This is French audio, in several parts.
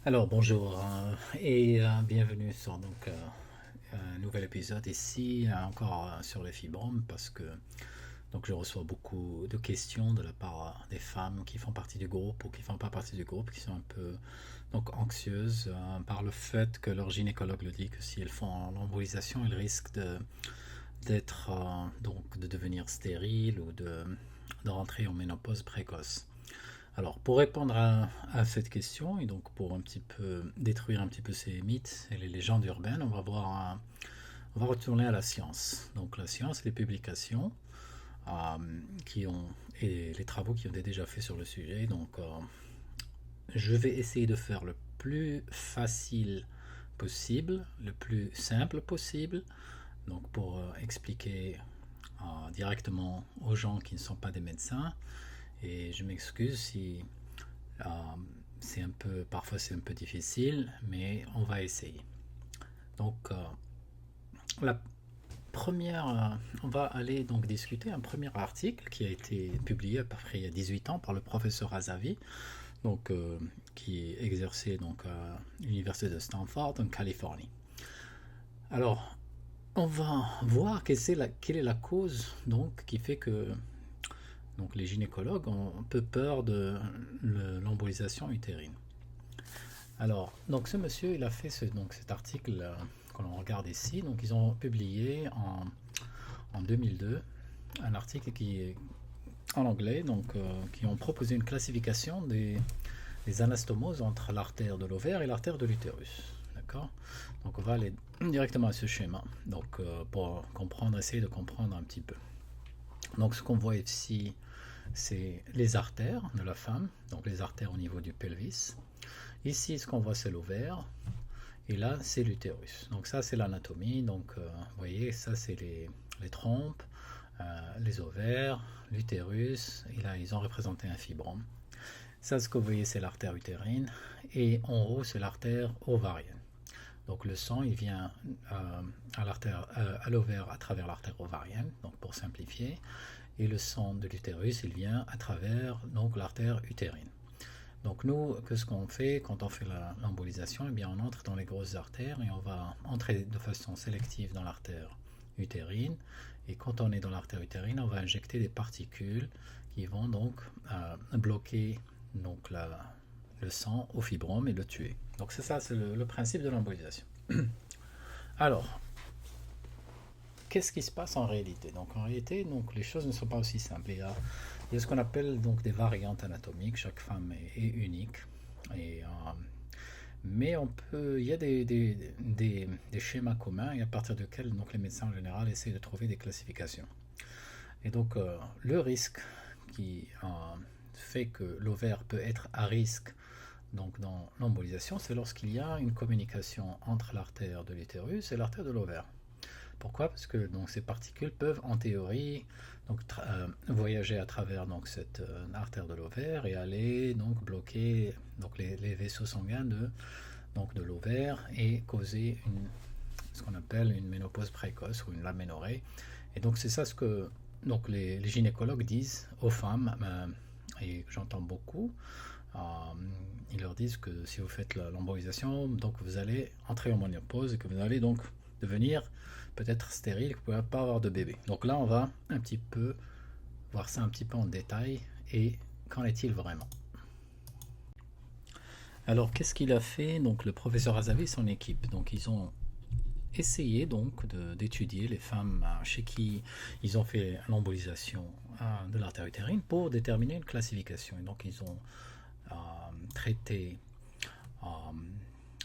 Alors bonjour et bienvenue sur un nouvel épisode ici encore sur les fibromes parce que je reçois beaucoup de questions de la part des femmes qui font partie du groupe ou qui font pas partie du groupe qui sont un peu anxieuses par le fait que leur gynécologue le dit que si elles font l'embolisation elles risquent d'être de devenir stériles ou de rentrer en ménopause précoce. Alors, pour répondre à cette question, et donc pour un petit peu détruire un petit peu ces mythes et les légendes urbaines, on va retourner à la science. Donc la science, les publications euh, qui ont et les travaux qui ont été déjà faits sur le sujet. Je vais essayer de faire le plus facile possible, le plus simple possible. Donc pour expliquer directement aux gens qui ne sont pas des médecins. Et je m'excuse si Euh, parfois c'est un peu difficile, mais on va essayer. Donc, la on va aller donc discuter un premier article qui a été publié à peu près il y a 18 ans par le professeur Azavi, qui exerçait à l'université de Stanford en Californie. Alors, on va voir quelle est la cause qui fait que les gynécologues ont un peu peur de l'embolisation utérine. Alors, ce monsieur, il a fait cet article que l'on regarde ici. Donc, ils ont publié en 2002 un article qui est en anglais, qui ont proposé une classification des anastomoses entre l'artère de l'ovaire et l'artère de l'utérus. D'accord. Donc, on va aller directement à ce schéma. Pour essayer de comprendre un petit peu. Donc, ce qu'on voit ici, c'est les artères de la femme, donc les artères au niveau du pelvis. Ici, ce qu'on voit, c'est l'ovaire. Et là, c'est l'utérus. Donc ça, c'est l'anatomie. Vous voyez, ça, c'est les trompes, les ovaires, l'utérus. Et là, ils ont représenté un fibrome. Ça, ce que vous voyez, c'est l'artère utérine. Et en haut, c'est l'artère ovarienne. Donc le sang, il vient à l'ovaire à travers l'artère ovarienne, donc pour simplifier. Et le sang de l'utérus, il vient à travers l'artère utérine. Donc nous, qu'est-ce qu'on fait quand on fait l'embolisation? Eh bien, on entre dans les grosses artères et on va entrer de façon sélective dans l'artère utérine. Et quand on est dans l'artère utérine, on va injecter des particules qui vont bloquer le sang au fibrome et le tuer. Donc c'est ça, c'est le principe de l'embolisation. Alors, qu'est-ce qui se passe en réalité? En réalité, les choses ne sont pas aussi simples. Il y a ce qu'on appelle des variantes anatomiques. Chaque femme est unique. Et, mais il y a des schémas communs et à partir desquels les médecins en général essaient de trouver des classifications. Et le risque qui fait que l'ovaire peut être à risque dans l'embolisation, c'est lorsqu'il y a une communication entre l'artère de l'utérus et l'artère de l'ovaire. Pourquoi? Parce que ces particules peuvent en théorie voyager à travers cette artère de l'ovaire et aller bloquer les vaisseaux sanguins de l'ovaire et causer ce qu'on appelle une ménopause précoce ou une l'aménorrhée. Et c'est ça ce que les gynécologues disent aux femmes, et j'entends beaucoup. Ils leur disent que si vous faites l'embolisation, vous allez entrer en ménopause et que vous allez devenir peut-être stérile, que vous ne pouvez pas avoir de bébé. Donc là, on va un petit peu voir ça un petit peu en détail et qu'en est-il vraiment? Alors, qu'est-ce qu'il a fait le professeur Azavi et son équipe? Ils ont essayé d'étudier les femmes chez qui ils ont fait l'embolisation de l'artère utérine pour déterminer une classification. Et ils ont traité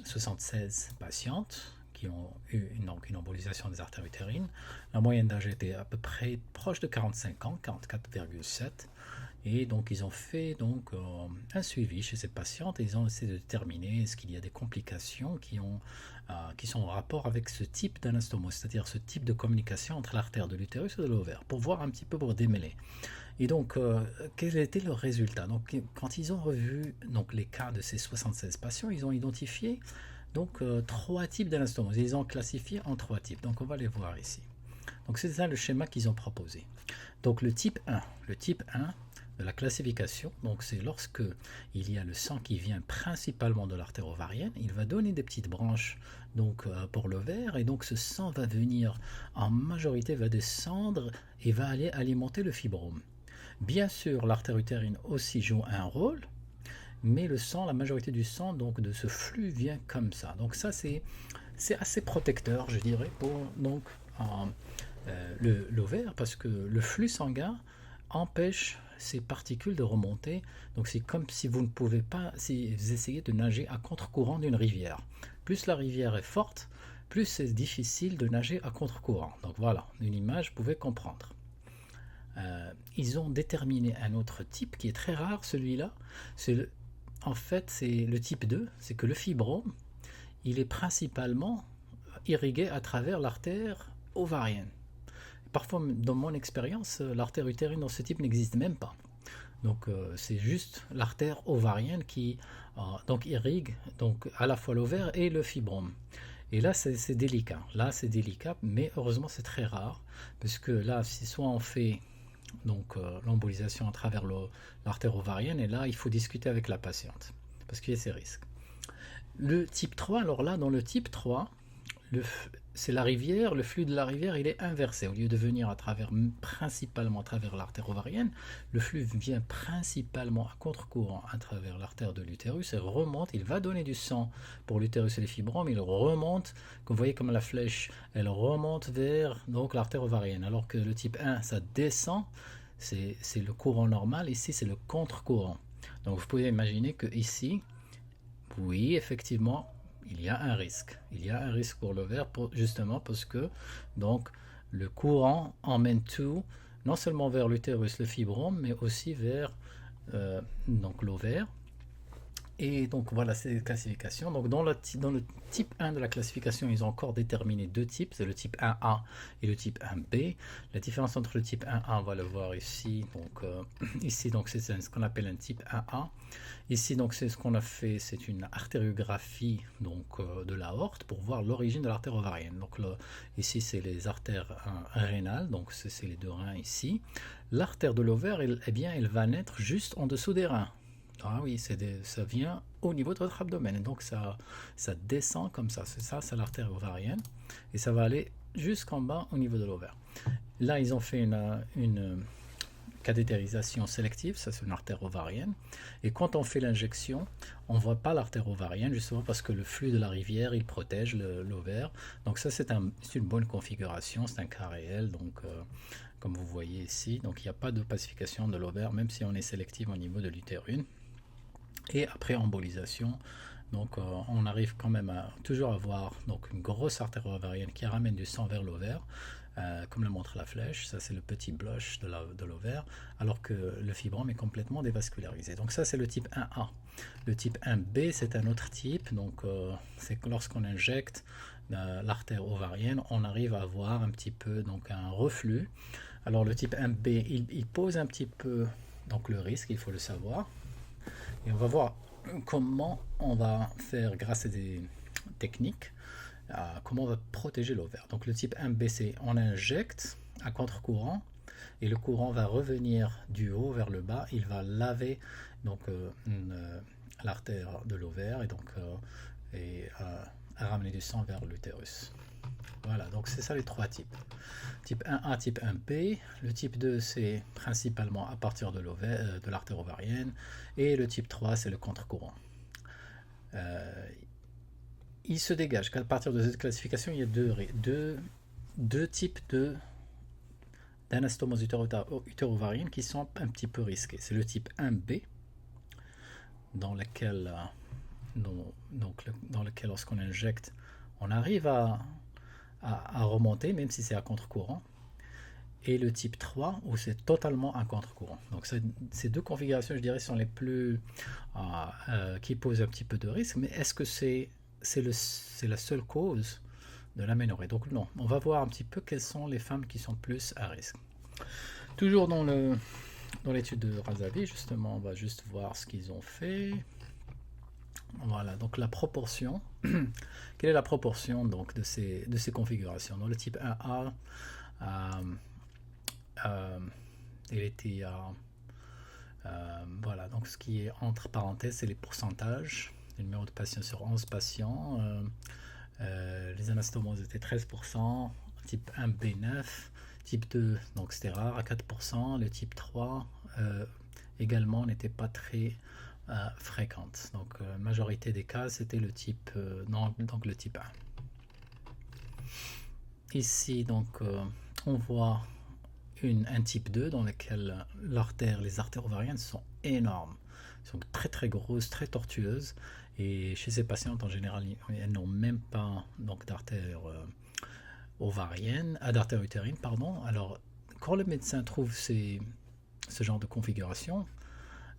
76 patientes qui ont eu une embolisation des artères utérines. La moyenne d'âge était à peu près proche de 45 ans, 44,7. Et ils ont fait un suivi chez ces patientes et ils ont essayé de déterminer est-ce qu'il y a des complications qui sont en rapport avec ce type d'anastomose, c'est-à-dire ce type de communication entre l'artère de l'utérus et de l'ovaire, pour voir un petit peu, pour démêler. Et quel était le résultat? Quand ils ont revu les cas de ces 76 patients, ils ont identifié trois types d'anastomose. Ils ont classifié en trois types. On va les voir ici. C'est ça le schéma qu'ils ont proposé. Le type 1. de la classification, donc c'est lorsque il y a le sang qui vient principalement de l'artère ovarienne, il va donner des petites branches donc pour l'ovaire, et donc ce sang va venir en majorité, va descendre et va aller alimenter le fibrome. Bien sûr, l'artère utérine aussi joue un rôle, mais le sang, la majorité du sang donc de ce flux vient comme ça. Donc ça c'est assez protecteur, je dirais, pour donc l'ovaire, parce que le flux sanguin empêche ces particules de remonter. Donc c'est comme si vous ne pouvez pas, si vous essayez de nager à contre-courant d'une rivière. Plus la rivière est forte, plus c'est difficile de nager à contre-courant. Donc voilà, une image, vous pouvez comprendre. Ils ont déterminé un autre type qui est très rare, celui-là. En fait, c'est le type 2, c'est que le fibrome, il est principalement irrigué à travers l'artère ovarienne. Parfois, dans mon expérience, l'artère utérine dans ce type n'existe même pas. Donc, c'est juste l'artère ovarienne qui donc irrigue donc à la fois l'ovaire et le fibrome. Et là, c'est délicat. Là, c'est délicat, mais heureusement, c'est très rare, parce que là, si soit on fait donc l'embolisation à travers l'artère ovarienne, et là, il faut discuter avec la patiente, parce qu'il y a ces risques. Le type 3, alors là, dans le type 3, c'est la rivière, le flux de la rivière, il est inversé. Au lieu de venir principalement à travers l'artère ovarienne, le flux vient principalement à contre-courant à travers l'artère de l'utérus et remonte. Il va donner du sang pour l'utérus et les fibromes. Il remonte, vous voyez comme la flèche, elle remonte vers donc l'artère ovarienne. Alors que le type 1, ça descend, c'est le courant normal. Ici, c'est le contre-courant. Donc vous pouvez imaginer que ici, oui, effectivement, il y a un risque. Il y a un risque pour l'ovaire, justement parce que donc, le courant emmène tout, non seulement vers l'utérus, le fibrome, mais aussi vers donc l'ovaire. Et donc voilà, c'est les classifications. Donc dans le type 1 de la classification, ils ont encore déterminé deux types, c'est le type 1A et le type 1B. La différence entre le type 1A, on va le voir ici. Donc ici, donc c'est ce qu'on appelle un type 1A. Ici, donc c'est ce qu'on a fait, c'est une artériographie donc de l'aorte pour voir l'origine de l'artère ovarienne. Donc là, ici, c'est les artères rénales, donc c'est les deux reins ici. L'artère de l'ovaire, eh bien, elle va naître juste en dessous des reins. Ah oui, ça vient au niveau de votre abdomen. Donc ça descend comme ça. C'est l'artère ovarienne. Et ça va aller jusqu'en bas au niveau de l'ovaire. Là, ils ont fait une cathétérisation sélective. Ça, c'est une artère ovarienne. Et quand on fait l'injection, on ne voit pas l'artère ovarienne, justement parce que le flux de la rivière, il protège l'ovaire. Donc ça, c'est une bonne configuration. C'est un cas réel. Donc comme vous voyez ici, donc il n'y a pas de pacification de l'ovaire, même si on est sélectif au niveau de l'utérine. Et après embolisation, donc on arrive quand même à toujours avoir donc une grosse artère ovarienne qui ramène du sang vers l'ovaire, comme le montre la flèche. Ça, c'est le petit blush de l'ovaire, alors que le fibrome est complètement dévascularisé. Donc ça, c'est le type 1A. Le type 1B, c'est un autre type. Donc c'est lorsqu'on injecte l'artère ovarienne, on arrive à avoir un petit peu donc un reflux. Alors le type 1B, il pose un petit peu donc le risque, il faut le savoir. Et on va voir comment on va faire, grâce à des techniques, comment on va protéger l'ovaire. Donc le type 1B, c'est on injecte à contre-courant et le courant va revenir du haut vers le bas. Il va laver donc l'artère de l'ovaire et donc ramener du sang vers l'utérus. Voilà, donc c'est ça les trois types. Type 1A, type 1B. Le type 2, c'est principalement à partir de l'artère ovarienne. Et le type 3, c'est le contre-courant. Il se dégage qu'à partir de cette classification, il y a deux types d'anastomose utéro-ovarienne qui sont un petit peu risqués. C'est le type 1B, dans lequel lorsqu'on injecte, on arrive à remonter, même si c'est à contre-courant, et le type 3, où c'est totalement à contre-courant. Donc ces deux configurations, je dirais, sont les plus qui posent un petit peu de risque, mais est-ce que c'est la seule cause de l'aménorrhée? Donc non, on va voir un petit peu quelles sont les femmes qui sont plus à risque. Toujours dans l'étude de Razavi, justement, on va juste voir ce qu'ils ont fait. Voilà, donc la proportion. Quelle est la proportion donc de ces configurations? Dans le type 1A, il était Voilà, donc ce qui est entre parenthèses, c'est les pourcentages. Le numéro de patients sur 11 patients. Les anastomoses étaient 13%, type 1B 9, type 2, donc c'était rare à 4%, le type 3 également n'était pas très fréquente. Donc majorité des cas c'était le type non, donc le type 1. Ici donc on voit un type 2 dans lequel les artères ovariennes sont énormes, sont très très grosses, très tortueuses, et chez ces patientes en général elles n'ont même pas donc d'artères ovariennes, d'artères utérines pardon. Alors quand le médecin trouve ce genre de configuration,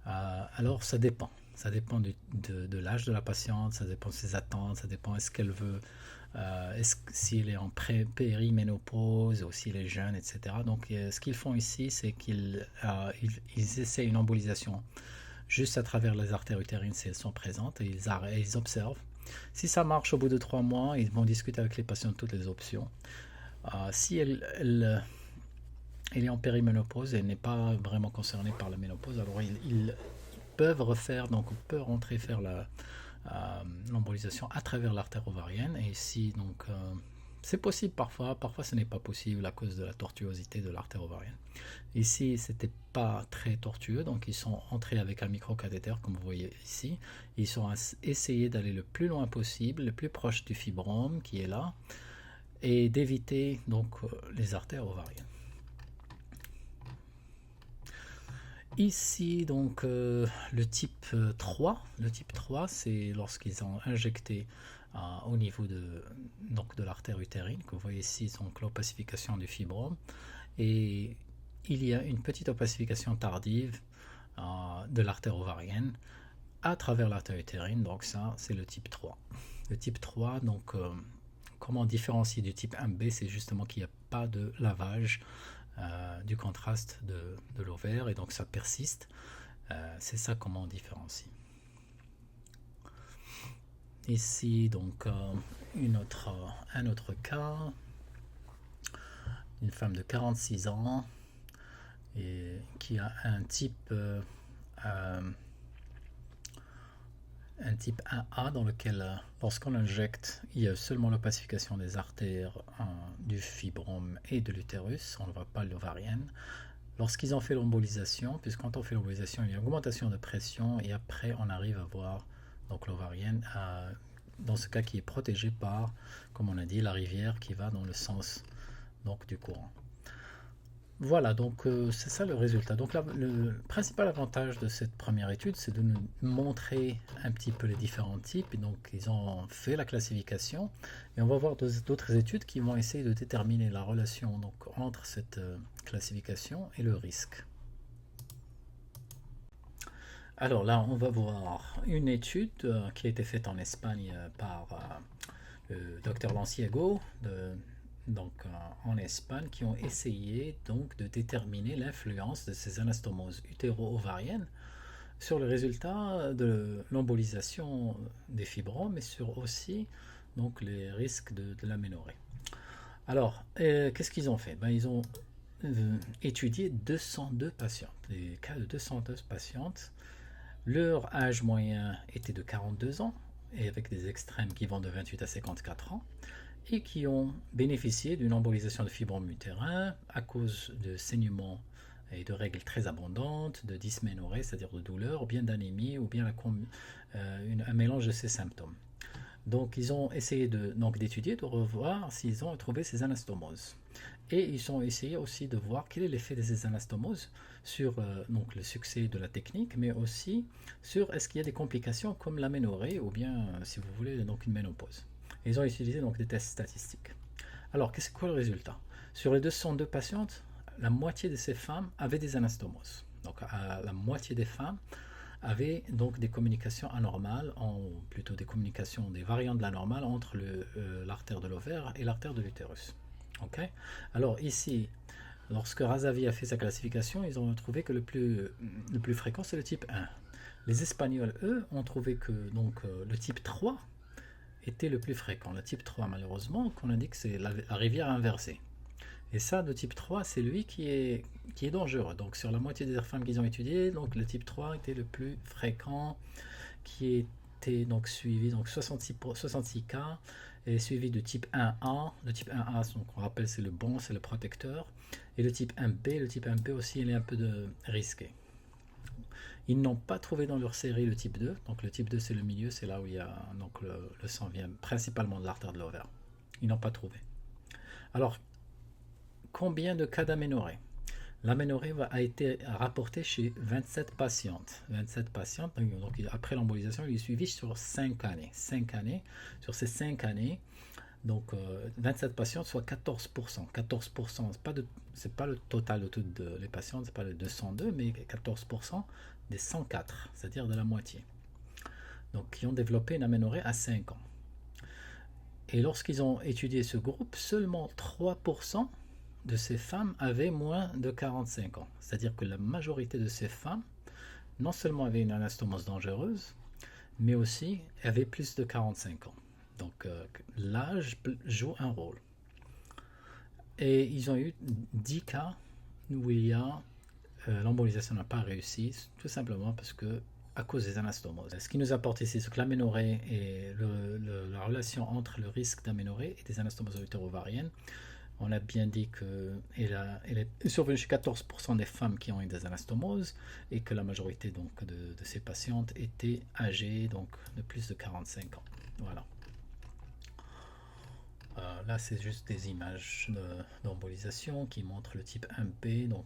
alors ça dépend. Ça dépend de l'âge de la patiente, ça dépend de ses attentes, ça dépend est-ce qu'elle veut, s'il est en périménopause ou s'il est jeune, etc. Donc ce qu'ils font ici, c'est qu'ils essaient une embolisation juste à travers les artères utérines si elles sont présentes, et ils observent. Si ça marche au bout de 3 mois, ils vont discuter avec les patients de toutes les options. Si elle est en périménopause et n'est pas vraiment concernée par la ménopause, alors ils peuvent refaire, donc on peut rentrer faire l'embolisation à travers l'artère ovarienne. Et ici, donc, c'est possible parfois ce n'est pas possible à cause de la tortuosité de l'artère ovarienne. Ici, c'était pas très tortueux, donc ils sont entrés avec un microcathéter, comme vous voyez ici. Ils ont essayé d'aller le plus loin possible, le plus proche du fibrome qui est là, et d'éviter donc les artères ovariennes. Ici, donc, le type 3, c'est lorsqu'ils ont injecté au niveau de l'artère utérine, que vous voyez ici, donc l'opacification du fibrome, et il y a une petite opacification tardive de l'artère ovarienne à travers l'artère utérine, donc ça, c'est le type 3. Le type 3, donc, comment différencier du type 1B, c'est justement qu'il n'y a pas de lavage du contraste de l'ovaire, et donc ça persiste. C'est ça comment on différencie. Ici donc un autre cas, une femme de 46 ans et qui a un type 1A dans lequel lorsqu'on injecte, il y a seulement l'opacification des artères du fibrome et de l'utérus, on ne voit pas l'ovarienne. Lorsqu'ils ont fait l'embolisation, puisque quand on fait l'embolisation, il y a une augmentation de pression, et après on arrive à voir donc l'ovarienne, dans ce cas qui est protégée par, comme on a dit, la rivière qui va dans le sens donc du courant. Voilà, donc c'est ça le résultat. Donc le principal avantage de cette première étude, c'est de nous montrer un petit peu les différents types. Et donc ils ont fait la classification, et on va voir d'autres études qui vont essayer de déterminer la relation donc, entre cette classification et le risque. Alors là, on va voir une étude qui a été faite en Espagne par le docteur Lanciego donc en Espagne, qui ont essayé donc de déterminer l'influence de ces anastomoses utéro-ovariennes sur le résultat de l'embolisation des fibromes, mais sur aussi donc les risques de l'aménorrhée. Alors, qu'est-ce qu'ils ont fait? Ils ont étudié 202 patientes, des cas de 202 patientes. Leur âge moyen était de 42 ans, et avec des extrêmes qui vont de 28 à 54 ans, et qui ont bénéficié d'une embolisation de fibrome utérin à cause de saignements et de règles très abondantes, de dysménorrhée, c'est-à-dire de douleur, ou bien d'anémie, ou bien un mélange de ces symptômes. Donc ils ont essayé d'étudier, de revoir s'ils ont trouvé ces anastomoses. Et ils ont essayé aussi de voir quel est l'effet de ces anastomoses sur donc le succès de la technique, mais aussi sur est-ce qu'il y a des complications comme l'aménorrhée, ou bien, si vous voulez, donc une ménopause. Et ils ont utilisé donc des tests statistiques. Alors, qu'est-ce que le résultat? Sur les 202 patientes, la moitié de ces femmes avaient des anastomoses. Donc, la moitié des femmes avaient donc des communications anormales, plutôt des communications, des variantes de la normale entre l'artère de l'ovaire et l'artère de l'utérus. Okay. Alors ici, lorsque Razavi a fait sa classification, ils ont trouvé que le plus fréquent, c'est le type 1. Les Espagnols, eux, ont trouvé que donc, le type 3 était le plus fréquent. Le type 3, malheureusement, qu'on indique, c'est la rivière inversée. Et ça, le type 3, c'est lui qui est dangereux. Donc sur la moitié des femmes qu'ils ont étudiées, donc le type 3 était le plus fréquent, qui était donc suivi, donc 66 cas, et suivi de type 1A. Le type 1A, donc on rappelle, c'est le bon, c'est le protecteur. Et le type 1B aussi, il est un peu risqué. Ils n'ont pas trouvé dans leur série le type 2. Donc le type 2, c'est le milieu, c'est là où il y a donc le sang vient principalement de l'artère de l'ovaire. Ils n'ont pas trouvé. Alors, combien de cas d'aménorrhée? L'aménorrhée a été rapportée chez 27 patientes. 27 patientes, donc après l'embolisation, il est suivi sur 5 années. 5 années. Sur ces 5 années, donc 27 patientes, soit 14%. 14%, c'est pas le total de toutes les patientes, c'est pas le 202, mais 14% des 104, c'est-à-dire de la moitié. Donc qui ont développé une aménorrhée à 5 ans. Et lorsqu'ils ont étudié ce groupe, seulement 3% de ces femmes avaient moins de 45 ans. C'est-à-dire que la majorité de ces femmes, non seulement avaient une anastomose dangereuse, mais aussi avaient plus de 45 ans. Donc l'âge joue un rôle. Et ils ont eu 10 cas où il y a l'embolisation n'a pas réussi, tout simplement parce que à cause des anastomoses. Ce qui nous apporte ici, c'est que l'aménorrhée et la relation entre le risque d'aménorrhée et des anastomoses utéro-ovariennes, on a bien dit qu'elle est survenue chez 14% des femmes qui ont eu des anastomoses et que la majorité donc, de ces patientes étaient âgées donc, de plus de 45 ans. Voilà. Là, c'est juste des images d'embolisation qui montrent le type 1B. Donc,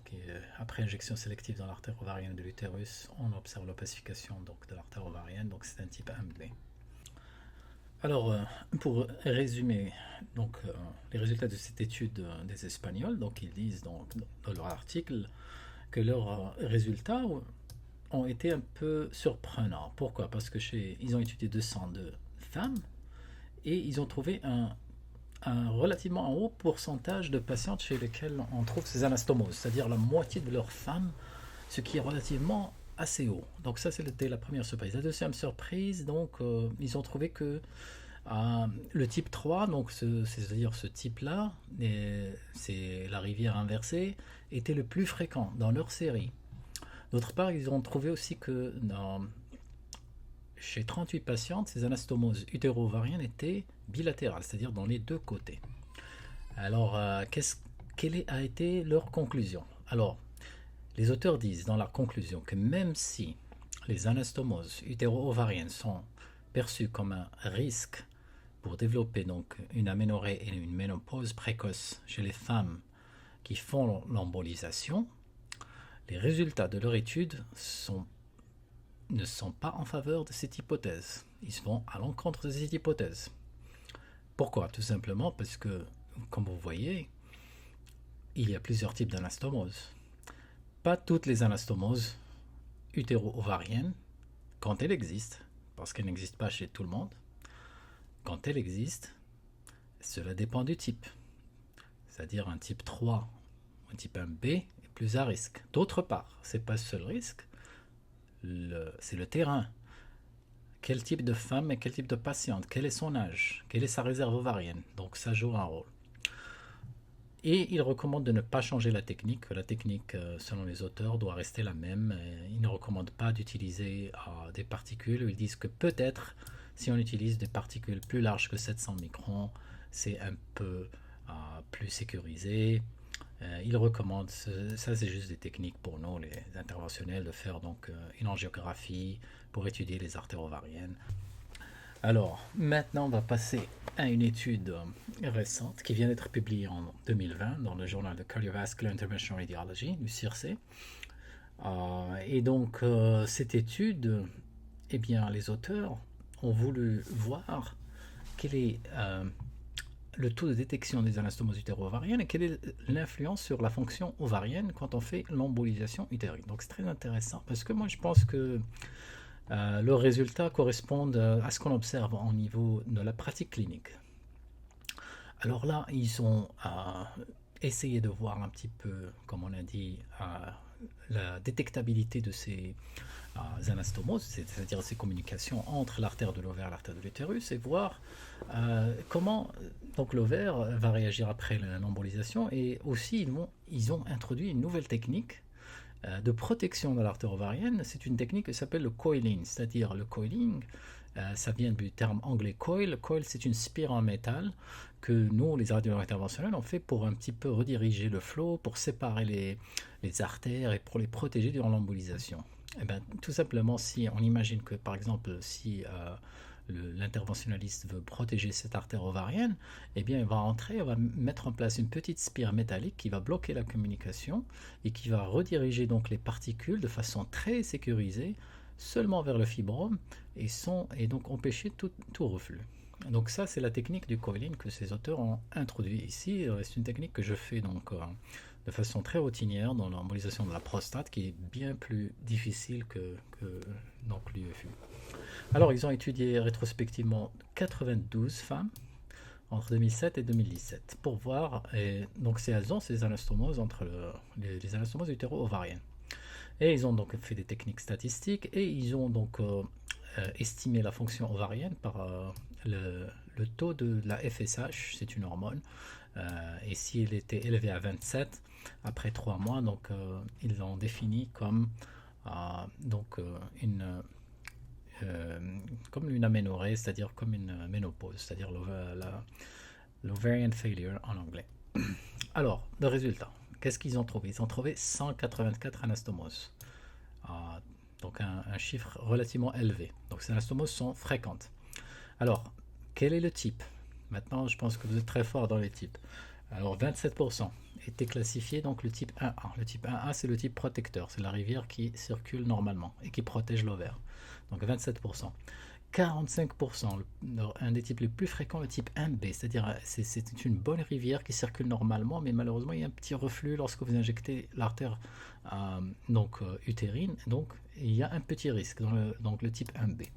après injection sélective dans l'artère ovarienne de l'utérus, on observe l'opacification de l'artère ovarienne. Donc, c'est un type 1B. Alors, pour résumer donc, les résultats de cette étude des Espagnols, donc ils disent dans leur article que leurs résultats ont été un peu surprenants. Pourquoi? Parce que ils ont étudié 202 femmes et ils ont trouvé un relativement haut pourcentage de patientes chez lesquelles on trouve ces anastomoses, c'est-à-dire la moitié de leurs femmes, ce qui est relativement assez haut. Donc ça, c'était la première surprise. La deuxième surprise, donc, ils ont trouvé que le type 3, donc c'est-à-dire ce type-là, c'est la rivière inversée, était le plus fréquent dans leur série. D'autre part, ils ont trouvé aussi que chez 38 patientes, ces anastomoses utéro-ovariennes étaient bilatérales, c'est-à-dire dans les deux côtés. Alors, quelle a été leur conclusion? Alors, les auteurs disent dans leur conclusion que même si les anastomoses utéro-ovariennes sont perçues comme un risque pour développer donc une aménorrhée et une ménopause précoce chez les femmes qui font l'embolisation, les résultats de leur étude ne sont pas en faveur de cette hypothèse. Ils vont à l'encontre de cette hypothèse. Pourquoi? Tout simplement parce que, comme vous voyez, il y a plusieurs types d'anastomoses. Pas toutes les anastomoses utéro-ovariennes, quand elles existent, parce qu'elles n'existent pas chez tout le monde, quand elles existent, cela dépend du type. C'est-à-dire un type 3, un type 1B est plus à risque. D'autre part, ce n'est pas le seul risque, c'est le terrain. Quel type de femme et quel type de patiente, quel est son âge, quelle est sa réserve ovarienne. Donc ça joue un rôle. Et il recommande de ne pas changer la technique. La technique, selon les auteurs, doit rester la même. Ils ne recommandent pas d'utiliser des particules. Ils disent que peut-être, si on utilise des particules plus larges que 700 microns, c'est un peu plus sécurisé. Ils recommandent, ça c'est juste des techniques pour nous, les interventionnels, de faire donc une angiographie pour étudier les artères ovariennes. Alors, maintenant, on va passer à une étude récente qui vient d'être publiée en 2020 dans le journal de Cardiovascular Interventional Radiology, du CIRC. Et donc, cette étude, eh bien, les auteurs ont voulu voir quel est le taux de détection des anastomoses utéro-ovariennes et quelle est l'influence sur la fonction ovarienne quand on fait l'embolisation utérine. Donc, c'est très intéressant parce que moi, je pense que leurs résultats correspondent à ce qu'on observe au niveau de la pratique clinique. Alors là, ils ont essayé de voir un petit peu, comme on a dit, la détectabilité de ces anastomoses, c'est-à-dire ces communications entre l'artère de l'ovaire et l'artère de l'utérus, et voir comment donc l'ovaire va réagir après l'embolisation. Et aussi, ils ont introduit une nouvelle technique de protection de l'artère ovarienne. C'est une technique qui s'appelle le coiling, c'est-à-dire le coiling, ça vient du terme anglais coil. Coil, c'est une spire en métal que nous, les radiologues interventionnels, on fait pour un petit peu rediriger le flot, pour séparer les artères et pour les protéger durant l'embolisation. Et ben, tout simplement, si on imagine que, par exemple, si l'interventionnaliste veut protéger cette artère ovarienne, eh bien, il va entrer, on va mettre en place une petite spire métallique qui va bloquer la communication et qui va rediriger donc les particules de façon très sécurisée seulement vers le fibrome et donc empêcher tout reflux. Donc ça, c'est la technique du coiling que ces auteurs ont introduit ici. C'est une technique que je fais donc de façon très routinière dans l'embolisation de la prostate, qui est bien plus difficile que donc l'UFU. Alors, ils ont étudié rétrospectivement 92 femmes entre 2007 et 2017 pour voir, et donc elles ont ces anastomoses entre les anastomoses utéro-ovariennes. Et ils ont donc fait des techniques statistiques et ils ont donc estimé la fonction ovarienne par le taux de la FSH, c'est une hormone, et s'il était élevé à 27 après 3 mois, donc ils l'ont défini comme comme une aménorrhée, c'est-à-dire comme une ménopause, c'est-à-dire l'ovarian failure en anglais. Alors, le résultat, qu'est-ce qu'ils ont trouvé? Ils ont trouvé 184 anastomoses, donc un chiffre relativement élevé. Donc ces anastomoses sont fréquentes. Alors, quel est le type? Maintenant, je pense que vous êtes très fort dans les types. Alors, 27% était classifié donc le type 1A. Le type 1A, c'est le type protecteur. C'est la rivière qui circule normalement et qui protège l'ovaire. Donc, 27%. 45%, un des types les plus fréquents, le type 1B, c'est-à-dire c'est une bonne rivière qui circule normalement, mais malheureusement il y a un petit reflux lorsque vous injectez l'artère utérine, donc il y a un petit risque dans le type 1B.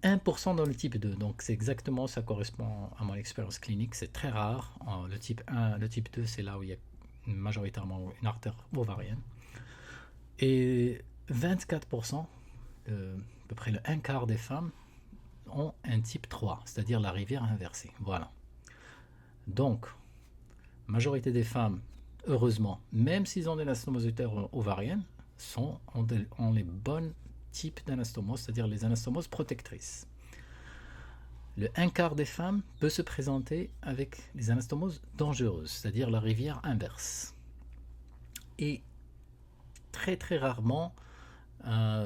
1% dans le type 2, donc c'est exactement, ça correspond à mon expérience clinique, c'est très rare. Le type 1, le type 2, c'est là où il y a majoritairement une artère ovarienne. Et 24%, à peu près le 1/4 des femmes ont un type 3, c'est-à-dire la rivière inversée. Voilà. Donc, majorité des femmes, heureusement, même s'ils ont des anastomoses utéro-ovariennes, ont les bons types d'anastomoses, c'est-à-dire les anastomoses protectrices. Le 1/4 des femmes peut se présenter avec les anastomoses dangereuses, c'est-à-dire la rivière inverse. Et très très rarement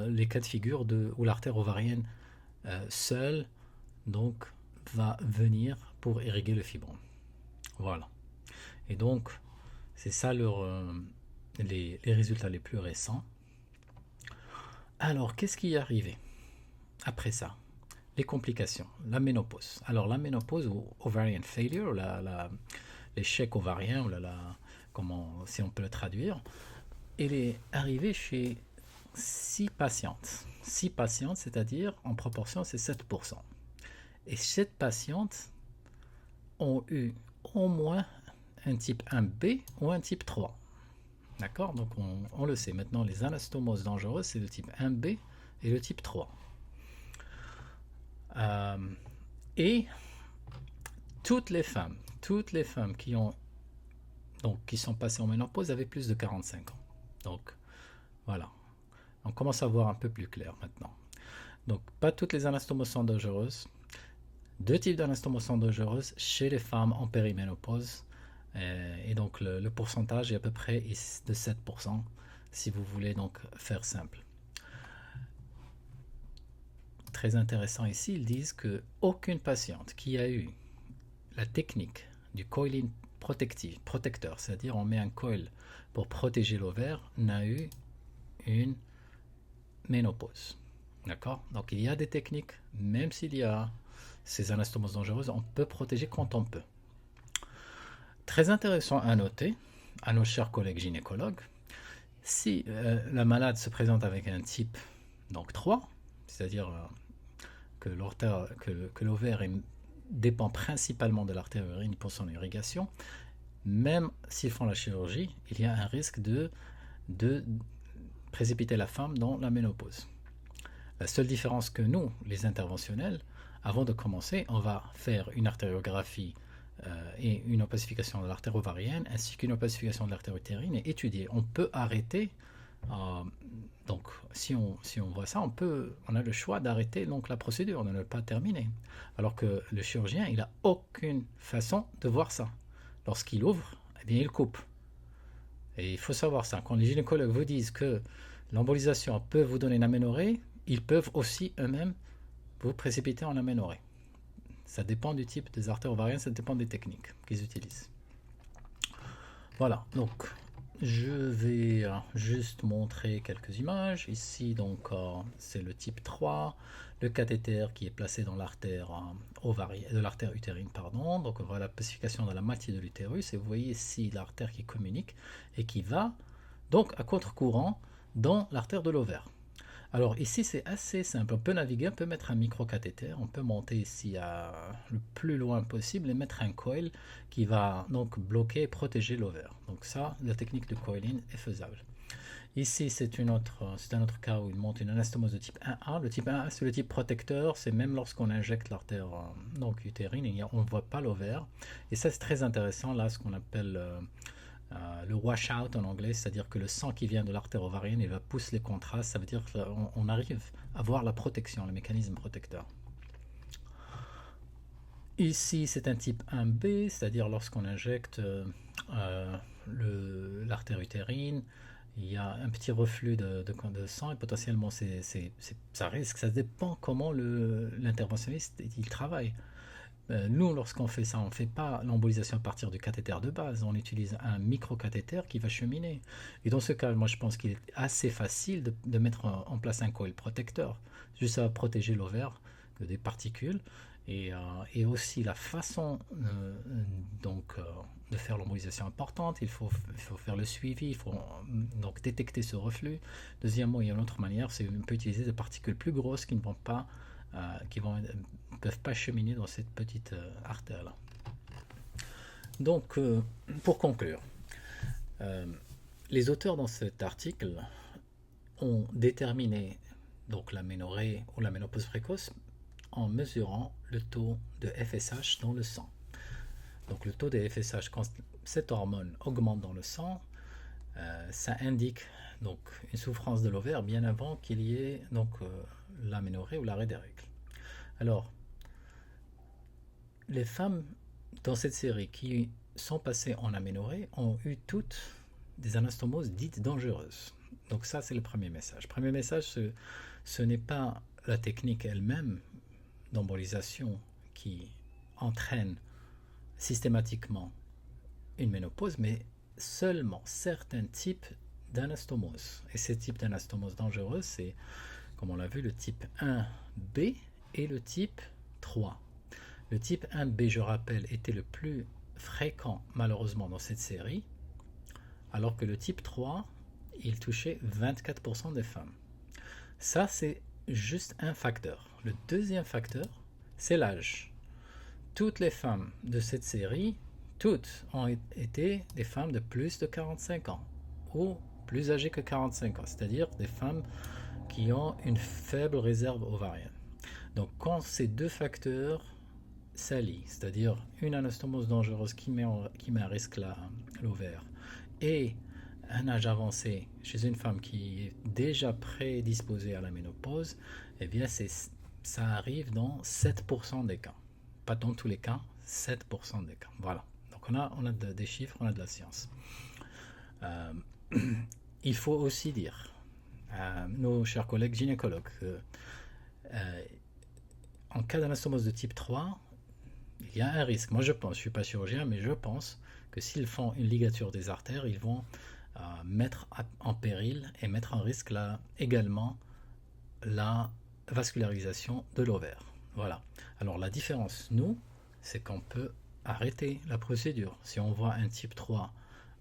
les cas de figure où l'artère ovarienne seule donc va venir pour irriguer le fibrome. Voilà. Et donc c'est ça les résultats les plus récents. Alors qu'est-ce qui est arrivé après ça? Les complications, la ménopause. Alors la ménopause ou ovarian failure, l'échec ovarien, si on peut le traduire, elle est arrivée chez 6 patientes. 6 patientes, c'est-à-dire en proportion, c'est 7%. Et 7 patientes ont eu au moins un type 1B ou un type 3. D'accord? Donc on le sait maintenant, les anastomoses dangereuses, c'est le type 1B et le type 3. Et toutes les femmes qui sont passées en ménopause avaient plus de 45 ans. Donc voilà, on commence à voir un peu plus clair maintenant. Donc pas toutes les anastomoses sont dangereuses. 2 types d'anastomoses sont dangereuses chez les femmes en périménopause. Et donc le pourcentage est à peu près de 7%, si vous voulez donc faire simple. Très intéressant ici, ils disent qu'aucune patiente qui a eu la technique du coiling protecteur, c'est-à-dire on met un coil pour protéger l'ovaire, n'a eu une ménopause. D'accord? Donc il y a des techniques, même s'il y a ces anastomoses dangereuses, on peut protéger quand on peut. Très intéressant à noter, à nos chers collègues gynécologues, si la malade se présente avec un type donc 3, c'est-à-dire que l'ovaire dépend principalement de l'artère urine pour son irrigation, même s'ils font la chirurgie, il y a un risque précipiter la femme dans la ménopause. La seule différence que nous, les interventionnels, avant de commencer, on va faire une artériographie et une opacification de l'artère ovarienne ainsi qu'une opacification de l'artère utérine et étudier. On peut arrêter, donc si on voit ça, on a le choix d'arrêter donc la procédure, de ne pas terminer. Alors que le chirurgien, il n'a aucune façon de voir ça. Lorsqu'il ouvre, eh bien il coupe. Et il faut savoir ça. Quand les gynécologues vous disent que l'embolisation peut vous donner une aménorrhée, ils peuvent aussi eux-mêmes vous précipiter en aménorrhée. Ça dépend du type des artères ovariennes, ça dépend des techniques qu'ils utilisent. Voilà, donc je vais juste montrer quelques images. Ici, donc, c'est le type 3, le cathéter qui est placé dans l'artère de l'artère utérine, pardon. Donc, on voit la pacification dans la moitié de l'utérus. Et vous voyez ici l'artère qui communique et qui va, donc, à contre-courant dans l'artère de l'ovaire. Alors ici c'est assez simple, on peut naviguer, on peut mettre un micro-cathéter, on peut monter ici le plus loin possible et mettre un coil qui va donc bloquer et protéger l'ovaire. Donc ça, la technique de coiling est faisable. Ici c'est un autre cas où il monte une anastomose de type 1A. Le type 1A c'est le type protecteur, c'est même lorsqu'on injecte l'artère donc utérine, on ne voit pas l'ovaire. Et ça c'est très intéressant, là ce qu'on appelle le washout en anglais, c'est-à-dire que le sang qui vient de l'artère ovarienne, il va pousser les contrastes, ça veut dire qu'on arrive à voir la protection, le mécanisme protecteur. Ici, c'est un type 1B, c'est-à-dire lorsqu'on injecte l'artère utérine, il y a un petit reflux de sang et potentiellement ça risque, ça dépend comment l'interventionniste il travaille. Nous, lorsqu'on fait ça, on ne fait pas l'embolisation à partir du cathéter de base, on utilise un micro-cathéter qui va cheminer. Et dans ce cas, moi je pense qu'il est assez facile de mettre en place un coil protecteur. Juste ça va protéger l'ovaire des particules. Et aussi la façon de faire l'embolisation importante, il faut faire le suivi, il faut donc détecter ce reflux. Deuxièmement, il y a une autre manière, c'est qu'on peut utiliser des particules plus grosses qui ne vont pas peuvent pas cheminer dans cette petite artère là. Donc pour conclure, les auteurs dans cet article ont déterminé donc l'aménorrhée ou la ménopause précoce en mesurant le taux de FSH dans le sang. Donc le taux de FSH, quand cette hormone augmente dans le sang, ça indique donc une souffrance de l'ovaire bien avant qu'il y ait donc l'aménorrhée ou l'arrêt des règles. Alors, les femmes dans cette série qui sont passées en aménorrhée ont eu toutes des anastomoses dites dangereuses. Donc ça, c'est le premier message. Le premier message, ce n'est pas la technique elle-même d'embolisation qui entraîne systématiquement une ménopause, mais seulement certains types d'anastomose. Et ces types d'anastomose dangereuses, c'est, comme on l'a vu, le type 1B et le type 3. Le type 1B, je rappelle, était le plus fréquent malheureusement dans cette série, alors que le type 3, il touchait 24% des femmes. Ça, c'est juste un facteur. Le deuxième facteur, c'est l'âge. Toutes les femmes de cette série, toutes ont été des femmes de plus de 45 ans ou plus âgées que 45 ans, c'est-à-dire des femmes qui ont une faible réserve ovarienne. Donc quand ces deux facteurs s'allient, c'est-à-dire une anastomose dangereuse qui met à risque l'ovaire et un âge avancé chez une femme qui est déjà prédisposée à la ménopause, eh bien ça arrive dans 7% des cas. Pas dans tous les cas, 7% des cas. Voilà. Donc on a des chiffres, on a de la science. Il faut aussi dire à nos chers collègues gynécologues que en cas d'anastomose de type 3, il y a un risque. Moi je pense, je ne suis pas chirurgien, mais je pense que s'ils font une ligature des artères, ils vont mettre en péril et mettre en risque également la vascularisation de l'ovaire. Voilà. Alors la différence, nous, c'est qu'on peut arrêter la procédure. Si on voit un type 3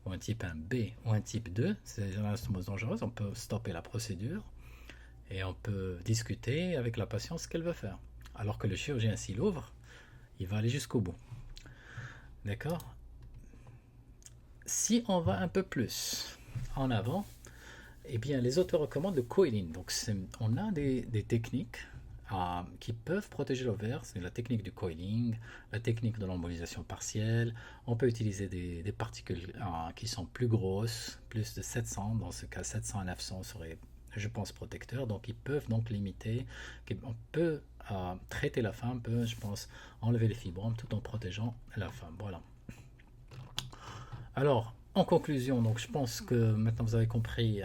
ou un type 1B ou un type 2, c'est une anastomose dangereuse, on peut stopper la procédure et on peut discuter avec la patiente ce qu'elle veut faire. Alors que le chirurgien, s'il ouvre, il va aller jusqu'au bout. D'accord ? Si on va un peu plus en avant Eh bien, les auteurs recommandent le coiling. Donc, on a des techniques qui peuvent protéger l'ovaire. C'est la technique du coiling, la technique de l'embolisation partielle. On peut utiliser des particules qui sont plus grosses, plus de 700. Dans ce cas, 700 à 900 serait, je pense, protecteur. Donc, ils peuvent donc limiter. On peut traiter la femme, peut, je pense, enlever les fibromes tout en protégeant la femme. Voilà. Alors, en conclusion, donc je pense que maintenant vous avez compris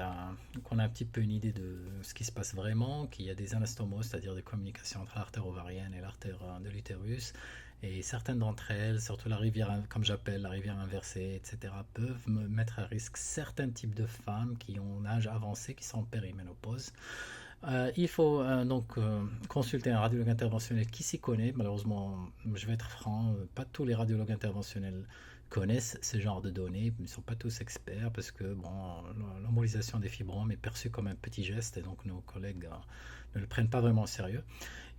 qu'on a un petit peu une idée de ce qui se passe vraiment, qu'il y a des anastomoses, c'est-à-dire des communications entre l'artère ovarienne et l'artère de l'utérus, et certaines d'entre elles, surtout la rivière, comme j'appelle la rivière inversée, etc., peuvent mettre à risque certains types de femmes qui ont un âge avancé, qui sont en périménopause. Il faut consulter un radiologue interventionnel qui s'y connaît. Malheureusement, je vais être franc, pas tous les radiologues interventionnels connaissent ce genre de données, ils ne sont pas tous experts parce que bon, l'embolisation des fibromes est perçue comme un petit geste et donc nos collègues ne le prennent pas vraiment au sérieux.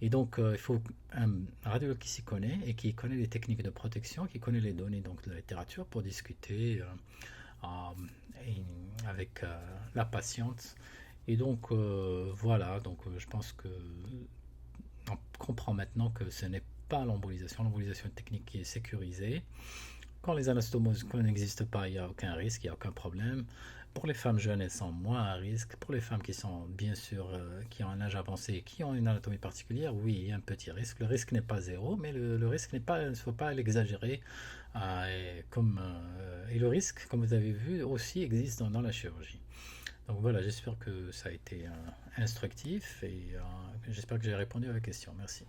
Et donc il faut un radiologue qui s'y connaît et qui connaît les techniques de protection, qui connaît les données donc, de la littérature pour discuter avec la patiente. Et donc voilà, donc je pense que on comprend maintenant que ce n'est pas l'embolisation. L'embolisation est une technique qui est sécurisée. Quand les anastomoses n'existent pas, il n'y a aucun risque, il n'y a aucun problème. Pour les femmes jeunes, elles sont moins à risque. Pour les femmes qui sont bien sûr qui ont un âge avancé et qui ont une anatomie particulière, oui, il y a un petit risque. Le risque n'est pas zéro, mais le risque n'est pas, il ne faut pas l'exagérer. Et le risque, comme vous avez vu, aussi existe dans la chirurgie. Donc voilà, j'espère que ça a été instructif et j'espère que j'ai répondu à la question. Merci.